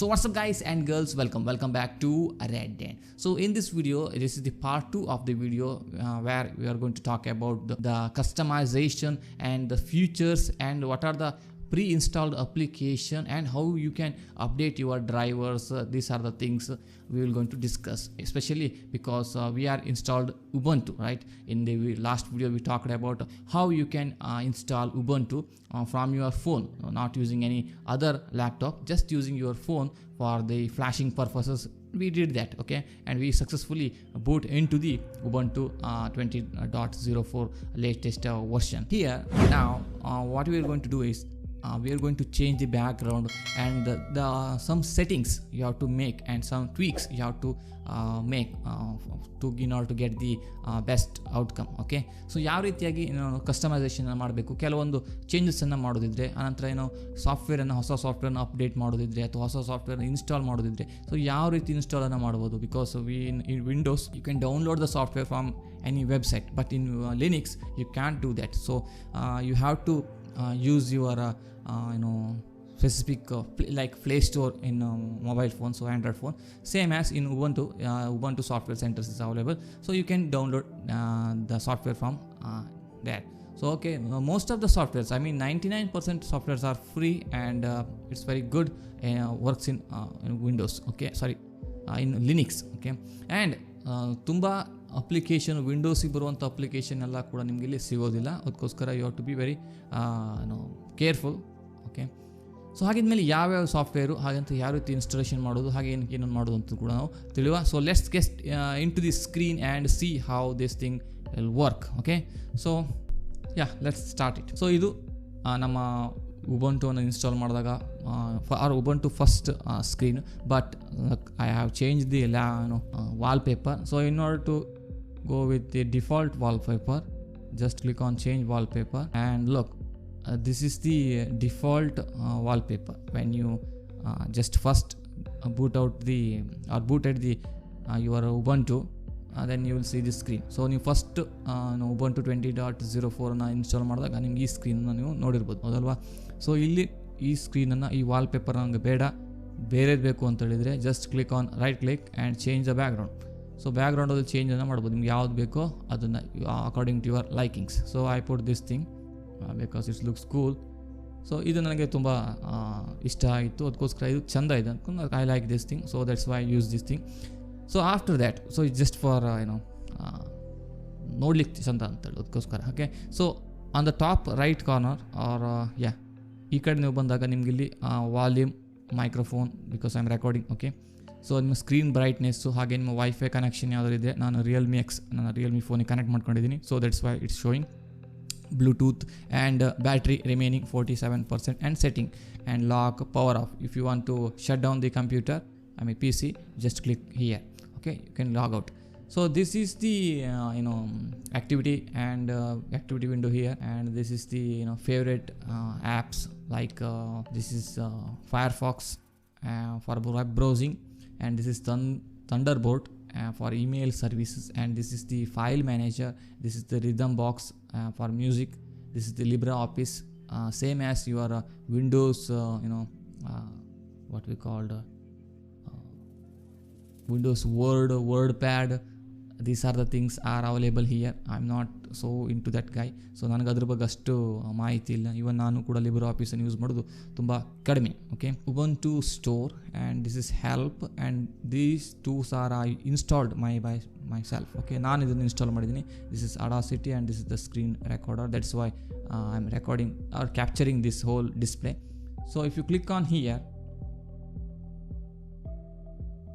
So what's up guys and girls, welcome back to Red Den. So in this video, this is the part 2 of the video where we are going to talk about the customization and the features and what are the pre-installed application and how you can update your drivers. These are the things we will going to discuss, especially because we are installed Ubuntu, right? In the last video we talked about how you can install Ubuntu from your phone, not using any other laptop, just using your phone for the flashing purposes. We did that, okay, and we successfully boot into the Ubuntu 20.04 latest version. Here now what we are going to do is we are going to change the background and the some settings you have to make and some tweaks you have to make in order to get the best outcome. Okay, so ಯಾವ ರೀತಿಯಾಗಿ customisation ಮಾಡಬೇಕು, ಕೆಲವೊಂದು ಚೇಂಜಸನ್ನು ಮಾಡೋದಿದ್ರೆ, ಆನಂತರ ಸಾಫ್ಟ್ವೇರನ್ನು ಹೊಸ ಸಾಫ್ಟ್ವೇರ್ನ update ಮಾಡೋದಿದ್ರೆ ಅಥವಾ ಹೊಸ ಸಾಫ್ಟ್ವೇರ್ನ ಇನ್ಸ್ಟಾಲ್ ಮಾಡೋದಿದ್ರೆ, ಸೊ ಯಾವ ರೀತಿ ಇನ್ಸ್ಟಾಲನ್ನು ಮಾಡ್ಬೋದು. Because in Windows you can download the software from any website, but in Linux you can't do that. So you have to use your specific like Play Store in mobile phone, so Android phone, same as in Ubuntu Software Centers is available, so you can download the software from there. So okay, most of the softwares, I mean 99% softwares are free and it's very good, works in Windows, okay, sorry, in Linux, okay, and ತುಂಬಾ application ವಿಂಡೋಸಿಗೆ ಬರುವಂಥ application ಎಲ್ಲ ಕೂಡ ನಿಮಗೆ ಇಲ್ಲಿ ಸಿಗೋದಿಲ್ಲ. ಅದಕ್ಕೋಸ್ಕರ you have to be very careful. Okay, so ಹಾಗಿದ್ಮೇಲೆ ಯಾವ್ಯಾವ ಸಾಫ್ಟ್ವೇರು ಹಾಗಂತ ಯಾವ ರೀತಿ ಇನ್ಸ್ಟಾಲೇಷನ್ ಮಾಡೋದು ಹಾಗೆ ಏನೇನು ಮಾಡೋದು ಅಂತ ಕೂಡ ನಾವು ತಿಳಿಯುವ. So let's get into the screen and see how this thing will work. Okay, so let's start it. So ಇದು ನಮ್ಮ ಉಬಂಟುವನ್ನು ಇನ್ಸ್ಟಾಲ್ ಮಾಡಿದಾಗ or Ubuntu first screen, but I have change the wallpaper. So in order to go with the default wallpaper, just click on change wallpaper and look, this is the default wallpaper. When you just first booted the your Ubuntu, then you will see this screen. So ನೀವು first Ubuntu 20.04 install ಮಾಡಿದಾಗ ನಿಮ್ಗೆ ಈ ಸ್ಕ್ರೀನನ್ನು ನೀವು ನೋಡಿರ್ಬೋದು, ಹೌದಲ್ವಾ? So ಇಲ್ಲಿ ಈ ಸ್ಕ್ರೀನನ್ನು, ಈ ವಾಲ್ಪೇಪರ್ ನನಗೆ ಬೇರೆದು ಬೇಕು ಅಂತ ಹೇಳಿದರೆ just click on right click and change the background. So ಬ್ಯಾಕ್ಗ್ರೌಂಡಲ್ಲಿ ಚೇಂಜನ್ನು ಮಾಡ್ಬೋದು, ನಿಮ್ಗೆ ಯಾವ್ದು ಬೇಕೋ ಅದನ್ನು according to your likings. So I put this thing because it's looks cool. So ಇದು ನನಗೆ ತುಂಬ ಇಷ್ಟ ಆಯಿತು, ಅದಕ್ಕೋಸ್ಕರ ಇದು ಚೆಂದ ಇದೆ ಅಂದ್ಕೊಂಡು I like this thing. So that's why I use this thing. So after that, so it's just for ನೋಡ್ಲಿಕ್ಕೆ ಚಂದ ಅಂತೇಳಿ ಅದಕ್ಕೋಸ್ಕರ. Okay, so on the top right corner or ಈ ಕಡೆ ನೀವು ಬಂದಾಗ ನಿಮ್ಗೆ ಇಲ್ಲಿ volume, microphone, because I am recording. Okay, so ನಿಮ್ಮ ಸ್ಕ್ರೀನ್ ಬ್ರೈಟ್ನೆಸ್ಸು ಹಾಗೆ ನಿಮ್ಮ ವೈಫೈ ಕನೆಕ್ಷನ್ ಯಾವುದಾದ್ರು ಇದೆ, ನಾನು ರಿಯಲ್ಮಿ ಫೋನಿಗೆ ಕನೆಕ್ಟ್ ಮಾಡ್ಕೊಂಡಿದ್ದೀನಿ. So that's why it's showing Bluetooth and battery remaining 47% and setting and lock, power off. If you want to shut down the computer, I mean PC, just click here. Okay, you can log out. So this is the activity and activity window here, and this is the favorite apps like this is Firefox for web browsing, and this is Thunderbolt for email services, and this is the file manager, this is the rhythm box for music, this is the LibreOffice, same as your Windows what we called Windows WordPad. These are the things are available here. I'm not so into that guy, so ನನಗೆ ಅದ್ರ ಬಗ್ಗೆ ಅಷ್ಟು ಮಾಹಿತಿ ಇಲ್ಲ. ಇವನ್ ನಾನು ಕೂಡ Libre ಆಫೀಸನ್ನು use ಮಾಡೋದು ತುಂಬ ಕಡಿಮೆ. Okay, Ubuntu store and this is help and these tools R I installed by myself. Okay, ನಾನು ಇದನ್ನು ಇನ್ಸ್ಟಾಲ್ ಮಾಡಿದ್ದೀನಿ. This is Audacity and this is the screen recorder. That's why I'm recording or capturing this whole display. So if you click on here,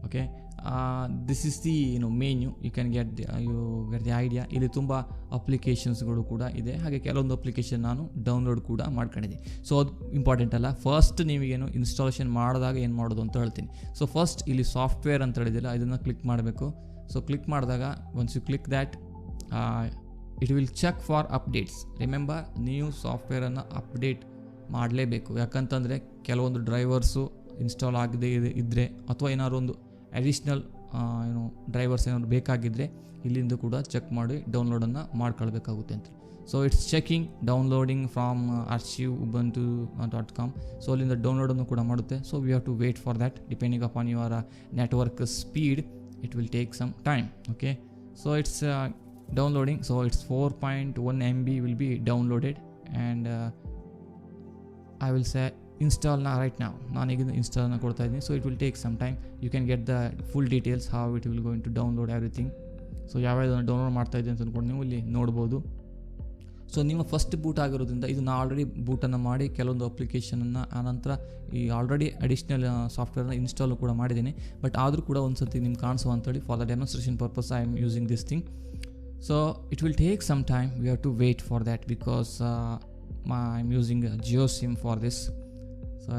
okay, this is the menu. You can get the idea. ಇಲ್ಲಿ ತುಂಬ ಅಪ್ಲಿಕೇಶನ್ಸ್ಗಳು ಕೂಡ ಇದೆ, ಹಾಗೆ ಕೆಲವೊಂದು application ನಾನು download ಕೂಡ ಮಾಡ್ಕೊಂಡಿದ್ದೀನಿ. So ಅದು ಇಂಪಾರ್ಟೆಂಟ್ ಅಲ್ಲ. ಫಸ್ಟ್ ನೀವೇನು ಇನ್ಸ್ಟಾಲೇಷನ್ ಮಾಡಿದಾಗ ಏನು ಮಾಡೋದು ಅಂತ ಹೇಳ್ತೀನಿ. ಸೊ ಫಸ್ಟ್ ಇಲ್ಲಿ ಸಾಫ್ಟ್ವೇರ್ ಅಂತ ಹೇಳಿದಿಲ್ಲ, ಇದನ್ನು ಕ್ಲಿಕ್ ಮಾಡಬೇಕು. ಸೊ ಕ್ಲಿಕ್ ಮಾಡಿದಾಗ once you click that it will check for updates. Remember, ನೀವು ಸಾಫ್ಟ್ವೇರನ್ನು ಅಪ್ಡೇಟ್ ಮಾಡಲೇಬೇಕು. ಯಾಕಂತಂದರೆ ಕೆಲವೊಂದು ಡ್ರೈವರ್ಸು ಇನ್ಸ್ಟಾಲ್ ಆಗದೇ ಇದ್ದರೆ ಅಥವಾ ಏನಾದ್ರು ಒಂದು ಅಡಿಷ್ನಲ್ ಏನು ಡ್ರೈವರ್ಸ್ ಏನಾದ್ರು ಬೇಕಾಗಿದ್ದರೆ ಇಲ್ಲಿಂದ ಕೂಡ ಚೆಕ್ ಮಾಡಿ ಡೌನ್ಲೋಡನ್ನು ಮಾಡ್ಕೊಳ್ಬೇಕಾಗುತ್ತೆ ಅಂತ. So it's checking downloading from archive.ubuntu.com. So ಅಲ್ಲಿಂದ ಡೌನ್ಲೋಡನ್ನು ಕೂಡ ಮಾಡುತ್ತೆ. So we have to wait for that depending upon your network speed. It will take some time. Okay, so it's downloading. So it's 4.1 MB will be downloaded, and I will say install now right now. ನಾನು ಈಗ install ಕೊಡ್ತಾ ಇದ್ದೀನಿ. So it will take some time. You can get the full details how it will going to download everything. So ಯಾವ್ಯಾವ download ಮಾಡ್ತಾ ಇದ್ದೀನಿ ಅಂತ ಅಂದ್ಕೊಂಡು ನೀವು ಇಲ್ಲಿ ನೋಡ್ಬೋದು. ಸೊ ನಿಮ್ಮ ಫಸ್ಟ್ ಬೂಟ್ ಆಗಿರೋದ್ರಿಂದ ಇದು ನಾನು ಆಲ್ರೆಡಿ ಬೂಟನ್ನು ಮಾಡಿ ಕೆಲವೊಂದು ಅಪ್ಲಿಕೇಶನನ್ನು ಆನಂತರ ಈ ಆಲ್ರೆಡಿ ಅಡಿಷ್ನಲ್ ಸಾಫ್ಟ್ವೇರ್ನ ಇನ್ಸ್ಟಾಲು ಕೂಡ ಮಾಡಿದ್ದೀನಿ. ಬಟ್ ಆದರೂ ಕೂಡ ಒಂದು ಸರ್ತಿ ನಿಮ್ಗೆ ಕಾಣಿಸೋ ಅಂತೇಳಿ for the demonstration purpose I am using this thing. So it will take some time. We have to wait for that because I am using Jio sim for this. So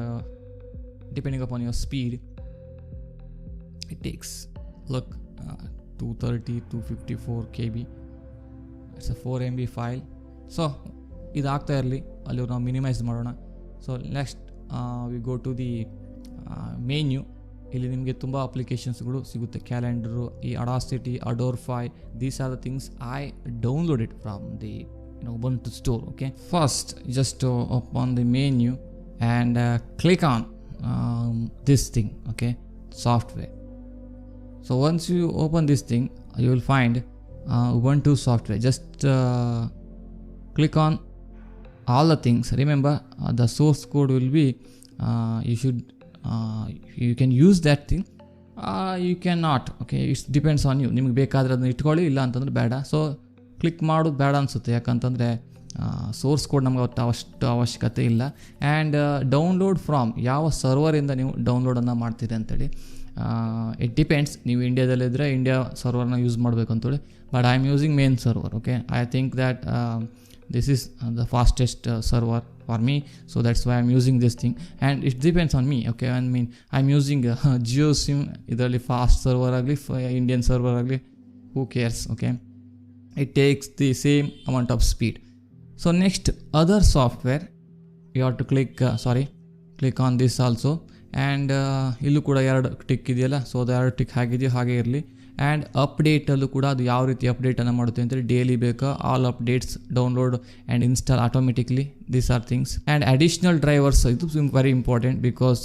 depending upon your speed it takes look 230 254 KB. It's a 4 MB file. So ಇದಾಗ್ತಾ ಇರಲಿ, ಅಲ್ಲಿ ನಾವು minimise ಮಾಡೋಣ. So next we go to the menu. ಇಲ್ಲಿ ನಿಮಗೆ ತುಂಬ ಅಪ್ಲಿಕೇಶನ್ಸ್ಗಳು ಸಿಗುತ್ತೆ. ಕ್ಯಾಲೆಂಡರು, ಈ ಅಡಾಸಿಟಿ, ಅಡೋರ್ಫೈ, these are the things I downloaded from the Ubuntu store. Okay, first just open the menu and click on this thing. Okay, software. So once you open this thing, you will find Ubuntu software. Just click on all the things. Remember, the source code will be you can use that thing, you cannot. Okay, it depends on you. ನಿಮಗೆ ಬೇಕಾದರೆ ಅದನ್ನ ಇಟ್ಕೊಳ್ಳಿ, ಇಲ್ಲ ಅಂತಂದ್ರೆ ಬೇಡ. So click ಮಾಡೋದು ಬೇಡ ಅನಿಸುತ್ತೆ, ಯಾಕಂತಂದರೆ ಸೋರ್ಸ್ ಕೋಡ್ ನಮ್ಗೆ ಅಷ್ಟು ಅವಶ್ಯಕತೆ ಇಲ್ಲ. ಆ್ಯಂಡ್ ಡೌನ್ಲೋಡ್ ಫ್ರಾಮ್ ಯಾವ ಸರ್ವರಿಂದ ನೀವು ಡೌನ್ಲೋಡನ್ನು ಮಾಡ್ತೀರಿ ಅಂತೇಳಿ ಇಟ್ ಡಿಪೆಂಡ್ಸ್. ನೀವು ಇಂಡಿಯಾದಲ್ಲಿದ್ದರೆ ಇಂಡಿಯಾ ಸರ್ವರ್ನ ಯೂಸ್ ಮಾಡಬೇಕು ಅಂತೇಳಿ. But I am using main server. Okay, I think that this is the fastest server for me, so that's why I'm using this thing, and it depends on me. Okay, I mean I'm using Jio SIM. ಇದರಲ್ಲಿ fast server ಆಗಲಿ Indian server ಆಗಲಿ, who cares? Okay, it takes the same amount of speed. So next, other software, you have to click on this also, and ಇಲ್ಲೂ ಕೂಡ 2 tick ಇದೆಯಲ್ಲ, so ಅದು 2 tick ಆಗಿದೆಯೋ ಹಾಗೆ ಇರಲಿ. ಆ್ಯಂಡ್ ಅಪ್ಡೇಟಲ್ಲೂ ಕೂಡ ಅದು ಯಾವ ರೀತಿ ಅಪ್ಡೇಟನ್ನು ಮಾಡುತ್ತೆ ಅಂತೇಳಿ ಡೈಲಿ ಬೇಕಾ all updates download and install automatically. These are things. And additional drivers, ಇದು ವೆರಿ ಇಂಪಾರ್ಟೆಂಟ್ ಬಿಕಾಸ್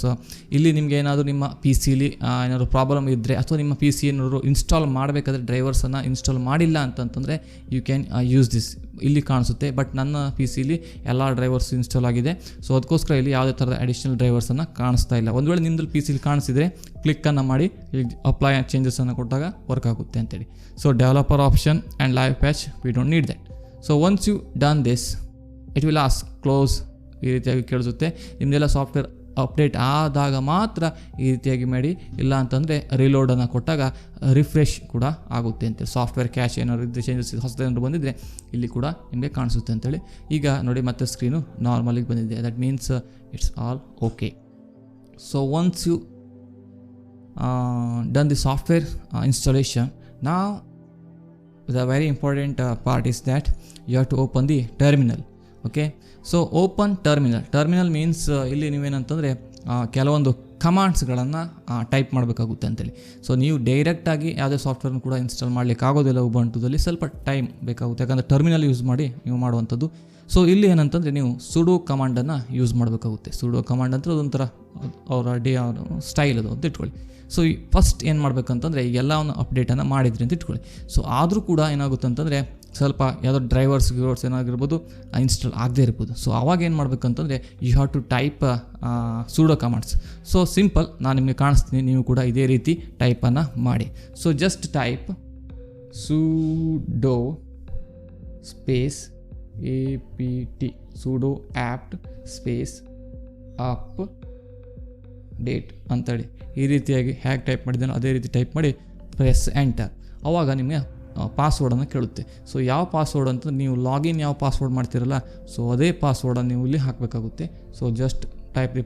ಇಲ್ಲಿ ನಿಮಗೆ ಏನಾದರೂ ನಿಮ್ಮ ಪಿ ಸಿಲಿ ಏನಾದರೂ ಪ್ರಾಬ್ಲಮ್ ಇದ್ದರೆ ಅಥವಾ ನಿಮ್ಮ ಪಿ ಸಿ ಏನಾದರೂ ಇನ್ಸ್ಟಾಲ್ ಮಾಡಬೇಕಾದ್ರೆ ಡ್ರೈವರ್ಸನ್ನು ಇನ್ಸ್ಟಾಲ್ ಮಾಡಿಲ್ಲ ಅಂತಂತಂದರೆ ಯು ಕ್ಯಾನ್ ಯೂಸ್ ದಿಸ್. ಇಲ್ಲಿ ಕಾಣಿಸುತ್ತೆ, ಬಟ್ ನನ್ನ ಪಿ ಸಿಲಿ ಎಲ್ಲ ಡ್ರೈವರ್ಸ್ ಇನ್ಸ್ಟಾಲ್ ಆಗಿದೆ. ಸೊ ಅದಕ್ಕೋಸ್ಕರ ಇಲ್ಲಿ ಯಾವುದೇ ಥರದ ಅಡಿಷ್ನಲ್ ಡ್ರೈವರ್ಸನ್ನು ಕಾಣಿಸ್ತಾ ಇಲ್ಲ. ಒಂದು ವೇಳೆ ನಿಮ್ಮದು ಪಿ ಸಿಲಿ ಕಾಣಿಸಿದರೆ ಕ್ಲಿಕ್ಕನ್ನು ಮಾಡಿ ಇಲ್ಲಿ ಅಪ್ಲೈ ಚೇಂಜಸನ್ನು ಕೊಟ್ಟಾಗ ವರ್ಕ್ ಆಗುತ್ತೆ ಅಂತೇಳಿ. So developer option and live patch, we don't need that. So once you done this, it will ask close, ಈ ರೀತಿಯಾಗಿ ಕೇಳಿಸುತ್ತೆ. ನಿಮ್ಮದೆಲ್ಲ ಸಾಫ್ಟ್ವೇರ್ ಅಪ್ಡೇಟ್ ಆದಾಗ ಮಾತ್ರ ಈ ರೀತಿಯಾಗಿ ಮಾಡಿ, ಇಲ್ಲ ಅಂತಂದರೆ ರಿಲೋಡನ್ನು ಕೊಟ್ಟಾಗ ರಿಫ್ರೆಶ್ ಕೂಡ ಆಗುತ್ತೆ ಅಂತೇಳಿ. ಸಾಫ್ಟ್ವೇರ್ ಕ್ಯಾಶ್ ಏನಾದ್ರು ಇದ್ದರೆ ಚೇಂಜಸ್ ಹೊಸದೇನಾದ್ರು ಬಂದಿದ್ದರೆ ಇಲ್ಲಿ ಕೂಡ ನಿಮಗೆ ಕಾಣಿಸುತ್ತೆ ಅಂತೇಳಿ. ಈಗ ನೋಡಿ ಮತ್ತೆ ಸ್ಕ್ರೀನು ನಾರ್ಮಲಿಗೆ ಬಂದಿದೆ. That means it's all okay. So once you done the software installation, now the very important part is that you have to open the terminal. Okay, so open terminal means ಇಲ್ಲಿ ನೀವೇನಂತಂದರೆ ಕೆಲವೊಂದು ಕಮಾಂಡ್ಸ್ಗಳನ್ನು type ಮಾಡಬೇಕಾಗುತ್ತೆ ಅಂತೇಳಿ. So ನೀವು ಡೈರೆಕ್ಟಾಗಿ ಯಾವುದೇ ಸಾಫ್ಟ್ವೇರ್ನ ಕೂಡ install ಮಾಡಲಿಕ್ಕೆ ಆಗೋದಿಲ್ಲ. ಉಬುಂಟುದಲ್ಲಿ ಸ್ವಲ್ಪ ಟೈಮ್ ಬೇಕಾಗುತ್ತೆ, ಯಾಕಂದರೆ ಟರ್ಮಿನಲ್ ಯೂಸ್ ಮಾಡಿ ನೀವು ಮಾಡುವಂಥದ್ದು. ಸೊ ಇಲ್ಲಿ ಏನಂತಂದರೆ ನೀವು ಸುಡೋ ಕಮಾಂಡನ್ನು ಯೂಸ್ ಮಾಡಬೇಕಾಗುತ್ತೆ. ಸುಡೋ ಕಮಾಂಡ್ ಅಂತ ಅದೊಂಥರ ಅವರ ಸ್ಟೈಲ್ ಅದು ಅಂತ ಇಟ್ಕೊಳ್ಳಿ. ಸೊ ಫಸ್ಟ್ ಏನು ಮಾಡಬೇಕಂತಂದರೆ ಎಲ್ಲವನ್ನು ಅಪ್ಡೇಟನ್ನು ಮಾಡಿದ್ರಿ ಅಂತ ಇಟ್ಕೊಳ್ಳಿ. ಸೊ ಆದರೂ ಕೂಡ ಏನಾಗುತ್ತೆ ಅಂತಂದರೆ ಸ್ವಲ್ಪ ಯಾವುದೋ ಡ್ರೈವರ್ಸ್ ಏನಾಗಿರ್ಬೋದು ಇನ್ಸ್ಟಾಲ್ ಆಗದೇ ಇರ್ಬೋದು. ಸೊ ಆವಾಗ ಏನು ಮಾಡಬೇಕಂತಂದರೆ you have to type sudo commands. So simple, ನಾನು ನಿಮಗೆ ಕಾಣಿಸ್ತೀನಿ, ನೀವು ಕೂಡ ಇದೇ ರೀತಿ ಟೈಪನ್ನು ಮಾಡಿ. So just type sudo space apt sudo apt space update ಅಂತೇಳಿ ಈ ರೀತಿಯಾಗಿ ಹೇಗೆ ಟೈಪ್ ಮಾಡಿದ್ದೇನೋ ಅದೇ ರೀತಿ ಟೈಪ್ ಮಾಡಿ ಪ್ರೆಸ್ ಎಂಟರ್. ಆವಾಗ ನಿಮಗೆ ಪಾಸ್ವರ್ಡನ್ನು ಕೇಳುತ್ತೆ. ಸೊ ಯಾವ ಪಾಸ್ವರ್ಡ್ ಅಂತ ನೀವು ಲಾಗಿನ್ ಯಾವ ಪಾಸ್ವರ್ಡ್ ಮಾಡ್ತಿರಲ್ಲ, ಸೊ ಅದೇ ಪಾಸ್ವರ್ಡನ್ನು ನೀವು ಇಲ್ಲಿ ಹಾಕಬೇಕಾಗುತ್ತೆ. ಸೊ ಜಸ್ಟ್ ಟೈಪ್ ದಿ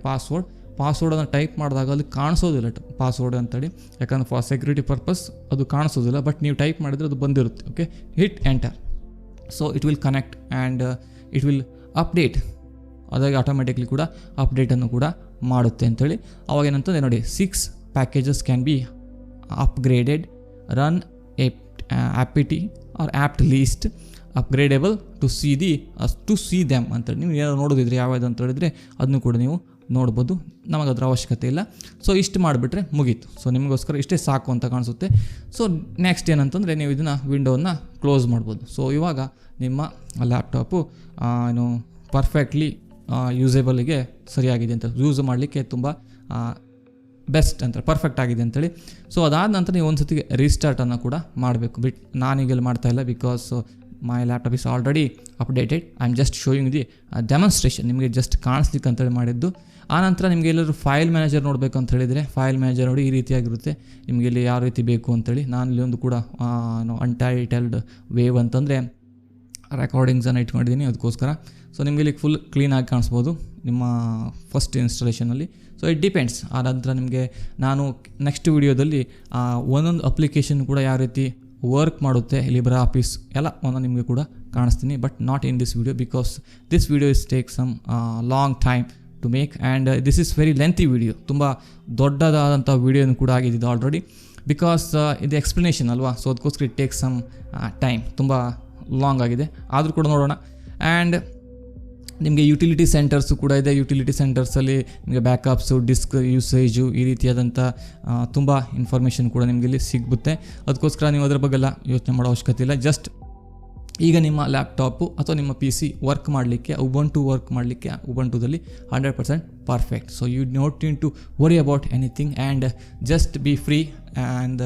ಪಾಸ್ವರ್ಡನ್ನು ಟೈಪ್ ಮಾಡಿದಾಗ ಅಲ್ಲಿ ಕಾಣಿಸೋದಿಲ್ಲ ಪಾಸ್ವರ್ಡ್ ಅಂತೇಳಿ, ಯಾಕಂದ್ರೆ ಫಾರ್ ಸೆಕ್ಯೂರಿಟಿ ಪರ್ಪಸ್ ಅದು ಕಾಣಿಸೋದಿಲ್ಲ. ಬಟ್ ನೀವು ಟೈಪ್ ಮಾಡಿದರೆ ಅದು ಬಂದಿರುತ್ತೆ. Okay, hit enter. So it will connect and it will update. ಅದಾಗಿ ಆಟೋಮೆಟಿಕ್ಲಿ ಕೂಡ ಅಪ್ಡೇಟನ್ನು ಕೂಡ ಮಾಡುತ್ತೆ ಅಂತೇಳಿ. ಅವಾಗ ಏನಂತಂದರೆ ನೋಡಿ 6 packages can be upgraded, run apt or apt list upgradable to see them ಅಂತೇಳಿ ನೀವು ಏನಾದ್ರು ನೋಡೋದಿದ್ರೆ ಯಾವ್ದು ಅಂತ ಹೇಳಿದ್ರೆ ಅದನ್ನು ಕೂಡ ನೀವು ನೋಡ್ಬೋದು. ನಮಗೆ ಅದರ ಅವಶ್ಯಕತೆ ಇಲ್ಲ. ಸೊ ಇಷ್ಟು ಮಾಡಿಬಿಟ್ರೆ ಮುಗೀತು. ಸೊ ನಿಮಗೋಸ್ಕರ ಇಷ್ಟೇ ಸಾಕು ಅಂತ ಕಾಣಿಸುತ್ತೆ. ಸೊ ನೆಕ್ಸ್ಟ್ ಏನಂತಂದರೆ ನೀವು ಇದನ್ನು ವಿಂಡೋವನ್ನು ಕ್ಲೋಸ್ ಮಾಡ್ಬೋದು. ಸೊ ಇವಾಗ ನಿಮ್ಮ ಲ್ಯಾಪ್ಟಾಪು ಏನು ಪರ್ಫೆಕ್ಟ್ಲಿ ಯೂಸೇಬಲ್ಗೆ ಸರಿಯಾಗಿದೆ ಅಂತ, ಯೂಸ್ ಮಾಡಲಿಕ್ಕೆ ತುಂಬ ಬೆಸ್ಟ್ ಅಂತ, ಪರ್ಫೆಕ್ಟ್ ಆಗಿದೆ ಅಂತೇಳಿ. ಸೊ ಅದಾದ ನಂತರ ನೀವು ಒಂದು ಸತಿಗೆ ರೀಸ್ಟಾರ್ಟನ್ನು ಕೂಡ ಮಾಡಬೇಕು. ನಾನೀಗೆಲ್ಲ ಮಾಡ್ತಾಯಿಲ್ಲ, because my laptop is already updated. I am just showing the demonstration, ನಿಮಗೆ ಜಸ್ಟ್ ಕಾಣಿಸ್ಲಿಕ್ಕೆ ಅಂತೇಳಿ ಮಾಡಿದ್ದು. ಆನಂತರ ನಿಮಗೆ ಎಲ್ಲರೂ ಫೈಲ್ ಮ್ಯಾನೇಜರ್ ನೋಡಬೇಕು ಅಂತ ಹೇಳಿದರೆ ಫೈಲ್ ಮ್ಯಾನೇಜರ್ ನೋಡಿ ಈ ರೀತಿಯಾಗಿರುತ್ತೆ. ನಿಮಗೆ ಇಲ್ಲಿ ಯಾವ ರೀತಿ ಬೇಕು ಅಂತೇಳಿ ನಾನು ಇಲ್ಲಿ ಒಂದು ಕೂಡ ಅನ್ಟೈಟಲ್ಡ್ ವೇವ್ ಅಂತಂದರೆ ರೆಕಾರ್ಡಿಂಗ್ಸನ್ನು ಇಟ್ಕೊಂಡಿದ್ದೀನಿ ಅದಕ್ಕೋಸ್ಕರ. ಸೊ ನಿಮಗೆ ಇಲ್ಲಿ ಫುಲ್ ಕ್ಲೀನಾಗಿ ಕಾಣಿಸ್ಬೋದು ನಿಮ್ಮ ಫಸ್ಟ್ ಇನ್ಸ್ಟಾಲೇಷನಲ್ಲಿ. So it depends. ಆ ನಂತರ ನಿಮಗೆ ನಾನು ನೆಕ್ಸ್ಟ್ ವಿಡಿಯೋದಲ್ಲಿ ಒಂದೊಂದು ಅಪ್ಲಿಕೇಶನ್ ಕೂಡ ಯಾವ ರೀತಿ ವರ್ಕ್ ಮಾಡುತ್ತೆ, ಲಿಬ್ರಾ ಆಫೀಸ್ ಎಲ್ಲ ಒಂದೊಂದು ನಿಮಗೆ ಕೂಡ ಕಾಣಿಸ್ತೀನಿ. But not in this video, because this video is take some long time to make and this is very lengthy video. ತುಂಬ ದೊಡ್ಡದಾದಂಥ ವಿಡಿಯೋನು ಕೂಡ ಆಗಿದ್ದು ಆಲ್ರೆಡಿ, ಬಿಕಾಸ್ ಇದು ಎಕ್ಸ್ಪ್ಲನೇಷನ್ ಅಲ್ವಾ. ಸೊ ಅದಕ್ಕೋಸ್ಕರ ಇಟ್ ಟೇಕ್ ಸಮ್ ಟೈಮ್, ತುಂಬ ಲಾಂಗ್ ಆಗಿದೆ. ಆದರೂ ಕೂಡ ನೋಡೋಣ. ಆ್ಯಂಡ್ ನಿಮಗೆ ಯುಟಿಲಿಟಿ ಸೆಂಟರ್ಸು ಕೂಡ ಇದೆ. ಯುಟಿಲಿಟಿ ಸೆಂಟರ್ಸಲ್ಲಿ ನಿಮಗೆ ಬ್ಯಾಕಪ್ಸು, ಡಿಸ್ಕ್ ಯೂಸೇಜು, ಈ ರೀತಿಯಾದಂಥ ತುಂಬ ಇನ್ಫಾರ್ಮೇಷನ್ ಕೂಡ ನಿಮಗೆ ಇಲ್ಲಿ ಸಿಗುತ್ತೆ. ಅದಕ್ಕೋಸ್ಕರ ನೀವು ಅದರ ಬಗ್ಗೆ ಎಲ್ಲ ಯೋಚನೆ ಮಾಡೋ ಅವಶ್ಯಕತೆ ಇಲ್ಲ. ಜಸ್ಟ್ ಈಗ ನಿಮ್ಮ ಲ್ಯಾಪ್ಟಾಪು ಅಥವಾ ನಿಮ್ಮ ಪಿ ಸಿ ವರ್ಕ್ ಮಾಡಲಿಕ್ಕೆ, ಉಬಂಟು ವರ್ಕ್ ಮಾಡಲಿಕ್ಕೆ ಉಬಂಟುದಲ್ಲಿ 100% perfect. So you not need to worry about anything and just be free. And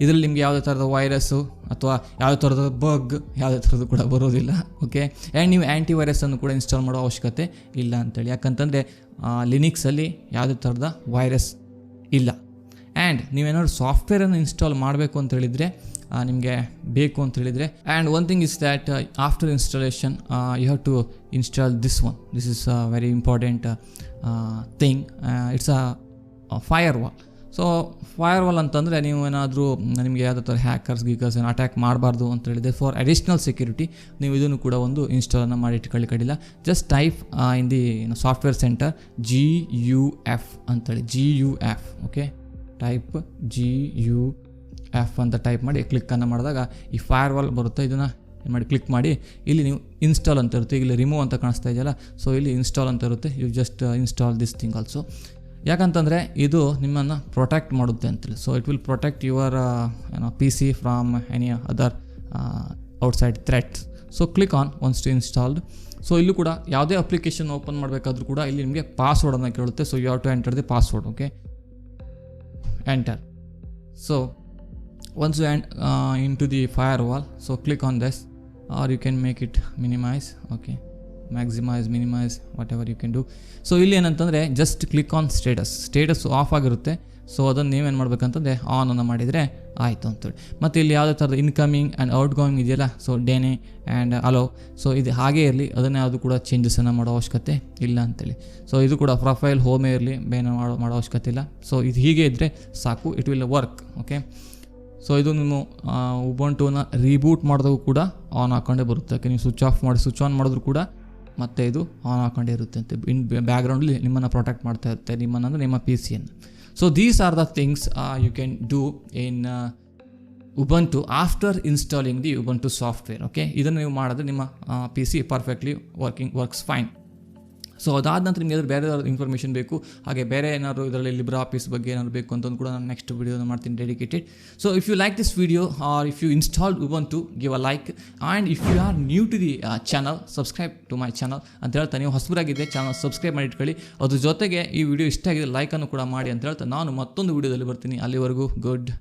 ಇದರಲ್ಲಿ ನಿಮಗೆ ಯಾವುದೇ ಥರದ ವೈರಸ್ಸು ಅಥವಾ ಯಾವುದೇ ಥರದ ಬಗ್ ಯಾವುದೇ ಥರದ್ದು ಕೂಡ ಬರೋದಿಲ್ಲ. ಓಕೆ. ಆ್ಯಂಡ್ ನೀವು ಆ್ಯಂಟಿ ವೈರಸ್ಸನ್ನು ಕೂಡ ಇನ್ಸ್ಟಾಲ್ ಮಾಡೋ ಅವಶ್ಯಕತೆ ಇಲ್ಲ ಅಂತೇಳಿ. ಯಾಕಂತಂದರೆ ಲಿನಿಕ್ಸಲ್ಲಿ ಯಾವುದೇ ಥರದ ವೈರಸ್ ಇಲ್ಲ. ಆ್ಯಂಡ್ ನೀವೇನಾದ್ರು ಸಾಫ್ಟ್ವೇರನ್ನು ಇನ್ಸ್ಟಾಲ್ ಮಾಡಬೇಕು ಅಂತ ಹೇಳಿದರೆ, ನಿಮಗೆ ಬೇಕು ಅಂತ ಹೇಳಿದರೆ, and one thing is that after installation you have to install this one. This is a very important thing. It's a firewall. So firewall ಅಂತಂದರೆ ನೀವು ಏನಾದರೂ ನಿಮಗೆ ಯಾವುದೇ ಥರ ಹ್ಯಾಕರ್ಸ್ ಗೀಕರ್ಸ್ ಏನು ಅಟ್ಯಾಕ್ ಮಾಡಬಾರ್ದು ಅಂತ ಹೇಳಿದರೆ, ಫಾರ್ ಅಡಿಷ್ನಲ್ ಸೆಕ್ಯೂರಿಟಿ ನೀವು ಇದನ್ನು ಕೂಡ ಒಂದು ಇನ್ಸ್ಟಾಲನ್ನು ಮಾಡಿ ಇಟ್ಕೊಳ್ಳಿ ಕಡಿಲ್ಲ. Just type in the software center GUF ಅಂತೇಳಿ, GUF. ಓಕೆ, ಟೈಪ್ GUF ಅಂತ ಟೈಪ್ ಮಾಡಿ ಕ್ಲಿಕ್ಕನ್ನು ಮಾಡಿದಾಗ ಈ ಫೈರ್ ವಾಲ್ ಬರುತ್ತೆ. ಇದನ್ನು ಏನು ಮಾಡಿ ಕ್ಲಿಕ್ ಮಾಡಿ ಇಲ್ಲಿ ನೀವು ಇನ್ಸ್ಟಾಲ್ ಅಂತ ಇರುತ್ತೆ. ಇಲ್ಲಿ ರಿಮೂವ್ ಅಂತ ಕಾಣಿಸ್ತಾ ಇದೆಯಲ್ಲ, ಸೊ ಇಲ್ಲಿ ಇನ್ಸ್ಟಾಲ್ ಅಂತ ಇರುತ್ತೆ. You just install this thing also. ಯಾಕಂತಂದರೆ ಇದು ನಿಮ್ಮನ್ನು ಪ್ರೊಟೆಕ್ಟ್ ಮಾಡುತ್ತೆ ಅಂತೇಳಿ. So it will protect your P C from any other outside threats. So click on once to installed. So ಇಲ್ಲೂ ಕೂಡ ಯಾವುದೇ ಅಪ್ಲಿಕೇಶನ್ ಓಪನ್ ಮಾಡಬೇಕಾದ್ರೂ ಕೂಡ ಇಲ್ಲಿ ನಿಮಗೆ ಪಾಸ್ವರ್ಡನ್ನು ಕೇಳುತ್ತೆ. So you have to enter the password. Okay, enter. So once you into the firewall, so click on this, or you can make it minimize. Okay, maximize, minimize, whatever you can do. So ಇಲ್ಲಿ ಏನಂತಂದರೆ just click on status of ಆಗಿರುತ್ತೆ. So ಅದನ್ನು ನೀವೇನು ಮಾಡಬೇಕಂತಂದರೆ on ಅನ್ನು ಮಾಡಿದರೆ ಆಯಿತು ಅಂತೇಳಿ. ಮತ್ತು ಇಲ್ಲಿ ಯಾವುದೇ ಥರದ ಇನ್ಕಮಿಂಗ್ ಆ್ಯಂಡ್ ಔಟ್ ಗೋಯಿಂಗ್ ಇದೆಯಲ್ಲ, ಸೊ ಡೇನೆ ಆ್ಯಂಡ್ ಅಲೋ, ಸೊ ಇದು ಹಾಗೇ ಇರಲಿ. ಅದನ್ನು ಯಾವುದು ಕೂಡ ಚೇಂಜಸನ್ನು ಮಾಡೋ ಅವಶ್ಯಕತೆ ಇಲ್ಲ ಅಂತೇಳಿ. ಸೊ ಇದು ಕೂಡ ಪ್ರೊಫೈಲ್ ಹೋಮೇ ಇರಲಿ, ಬೇರೆ ಮಾಡೋ ಅವಶ್ಯಕತೆ ಇಲ್ಲ. ಸೊ ಇದು ಹೀಗೆ ಇದ್ದರೆ ಸಾಕು, it will work. Okay. So ಇದು ನೀವು ಉಬಂಟುನ ರೀಬೂಟ್ ಮಾಡಿದಾಗ ಕೂಡ ಆನ್ ಹಾಕೊಂಡೇ ಬರುತ್ತೆ. ಯಾಕೆ ನೀವು ಸ್ವಿಚ್ ಆನ್ ಮಾಡಿದ್ರು ಕೂಡ ಮತ್ತೆ ಇದು ಆನ್ ಹಾಕೊಂಡೇ ಇರುತ್ತೆ ಅಂತ. ಇನ್ ಬ್ಯಾಕ್ಗ್ರೌಂಡಲ್ಲಿ ನಿಮ್ಮನ್ನು ಪ್ರೊಟೆಕ್ಟ್ ಮಾಡ್ತಾ ಇರುತ್ತೆ, ನಿಮ್ಮನ್ನು ನಿಮ್ಮ ಪಿ ಸಿಯನ್ನು. So these are the things you can do in Ubuntu after installing the Ubuntu software. Okay, ಇದನ್ನು ನೀವು ಮಾಡಿದ್ರೆ ನಿಮ್ಮ P C perfectly works fine. So ಅದಾದ ನಂತರ ನಿಮಗೆ ಏನಾದರೂ ಬೇರೆ ಇನ್ಫಾರ್ಮೇಷನ್ ಬೇಕು, ಹಾಗೆ ಬೇರೆ ಏನಾದರೂ ಇದರಲ್ಲಿ ಲಿಬ್ರಾ ಆಫೀಸ್ ಬಗ್ಗೆ ಏನಾದರೂ ಬೇಕು ಅಂತಂದು ಕೂಡ ನಾನು ನೆಕ್ಸ್ಟ್ ವಿಡಿಯೋನ ಮಾಡ್ತೀನಿ dedicated. So if you like this video or if you installed Ubuntu, give a like. And if you are new to the channel, subscribe to my channel ಅಂತ ಹೇಳ್ತಾ, ನೀವು ಹೊಸಬರಾಗಿದ್ದೆ ಚಾನಲ್ ಸಬ್ಸ್ಕ್ರೈಬ್ ಮಾಡಿ ಇಟ್ಕೊಳ್ಳಿ. ಅದ್ರ ಜೊತೆಗೆ ಈ ವಿಡಿಯೋ ಇಷ್ಟ ಆಗಿದೆ ಲೈಕನ್ನು ಕೂಡ ಮಾಡಿ ಅಂತ ಹೇಳ್ತಾ ನಾನು ಮತ್ತೊಂದು ವಿಡಿಯೋದಲ್ಲಿ ಬರ್ತೀನಿ. ಅಲ್ಲಿವರೆಗೂ ಗುಡ್